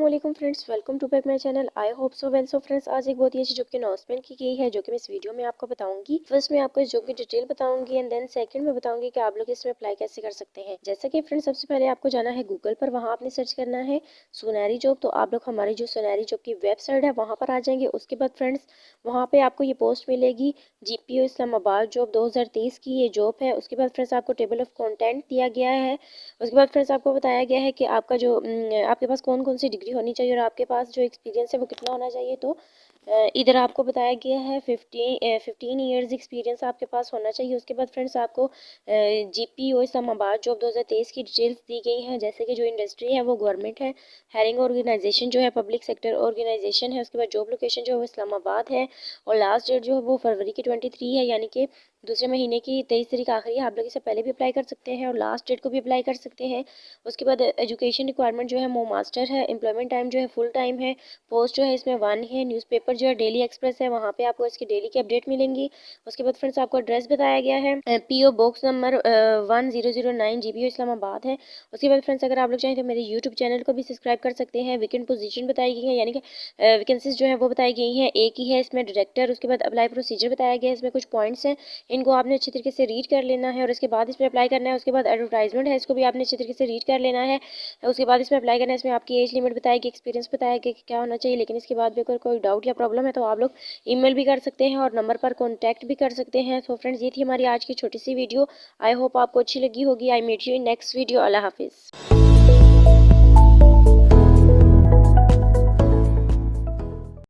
अस्सलाम friends, welcome to back my channel. I hope so well. So friends, आज एक बहुत ही अच्छी जॉब की अनाउंसमेंट की गई है जो कि मैं इस वीडियो में आपको बताऊंगी। फर्स्ट मैं आपको इस जॉब की डिटेल बताऊंगी एंड देन सेकंड में बताऊंगी कि आप लोग इसमें अप्लाई कैसे कर सकते हैं। जैसा कि फ्रेंड्स, सबसे पहले आपको जाना है गूगल पर, वहाँ आपने सर्च करना है सुनहरी जॉब। तो आप लोग हमारी जो सुनहरी जॉब की वेबसाइट है वहाँ पर आ जाएंगे। उसके बाद फ्रेंड्स, वहाँ पे आपको ये पोस्ट मिलेगी, GPO इस्लामाबाद जॉब 2023 की ये जॉब है। उसके बाद फ्रेंड्स, आपको टेबल ऑफ कंटेंट दिया गया है। उसके बाद फ्रेंड्स, आपको बताया गया है कि आपका जो आपके पास कौन कौन सी डिग्री होनी चाहिए और आपके पास जो एक्सपीरियंस है वो कितना होना चाहिए। तो इधर आपको बताया गया है 15 ईयर्स एक्सपीरियंस आपके पास होना चाहिए। उसके बाद फ्रेंड्स, आपको GPO इस्लामाबाद जॉब 2023 की डिटेल्स दी गई हैं, जैसे कि जो इंडस्ट्री है वो गवर्नमेंट है, हायरिंग ऑर्गेनाइजेशन जो है पब्लिक सेक्टर ऑर्गेनाइजेशन है। उसके बाद जॉब लोकेशन जो है वो इस्लामाबाद है और लास्ट डेट जो है वो फरवरी की 23 है, यानी कि दूसरे महीने की 23 तारीख आखिरी है। आप लोग इससे पहले भी अप्लाई कर सकते हैं और लास्ट डेट को भी अप्लाई कर सकते हैं। उसके बाद एजुकेशन रिक्वायरमेंट जो है वो मास्टर है। एम्प्लॉयमेंट टाइम जो है फुल टाइम है। पोस्ट जो है इसमें 1 है। न्यूज़पेपर जो है डेली एक्सप्रेस है, वहाँ पे आपको इसकी डेली की अपडेट मिलेंगी। उसके बाद फ्रेंड्स, आपको एड्रेस बताया गया है, PO box number 1009 GPO Islamabad है। उसके बाद फ्रेंड्स, अगर आप लोग चाहें तो मेरे यूट्यूब चैनल को भी सब्सक्राइब कर सकते हैं। वैकेंट पोजीशन बताई गई है, यानी कि वैकेंसीज जो है वो बताई गई हैं। एक ही है इसमें डायरेक्टर। उसके बाद अप्लाई प्रोसीजर बताया गया है, इसमें कुछ पॉइंट्स हैं, इनको आपने अच्छी तरीके से रीड कर लेना है और इसके बाद इसमें अप्लाई करना है। उसके बाद एडवर्टाइजमेंट है, इसको भी आपने अच्छी तरीके से रीड कर लेना है। उसके बाद इसमें अप्लाई करना है। इसमें आपकी एज लिमिट बताएगी, एक्सपीरियंस बताएगी कि क्या होना चाहिए। लेकिन इसके बाद भी अगर कोई डाउट या प्रॉब्लम है तो आप लोग ईमेल भी कर सकते हैं और नंबर पर कॉन्टैक्ट भी कर सकते हैं। सो फ्रेंड्स, ये थी हमारी आज की छोटी सी वीडियो। आई होप आपको अच्छी लगी होगी। I meet you in next video. अल्लाह हाफिज़।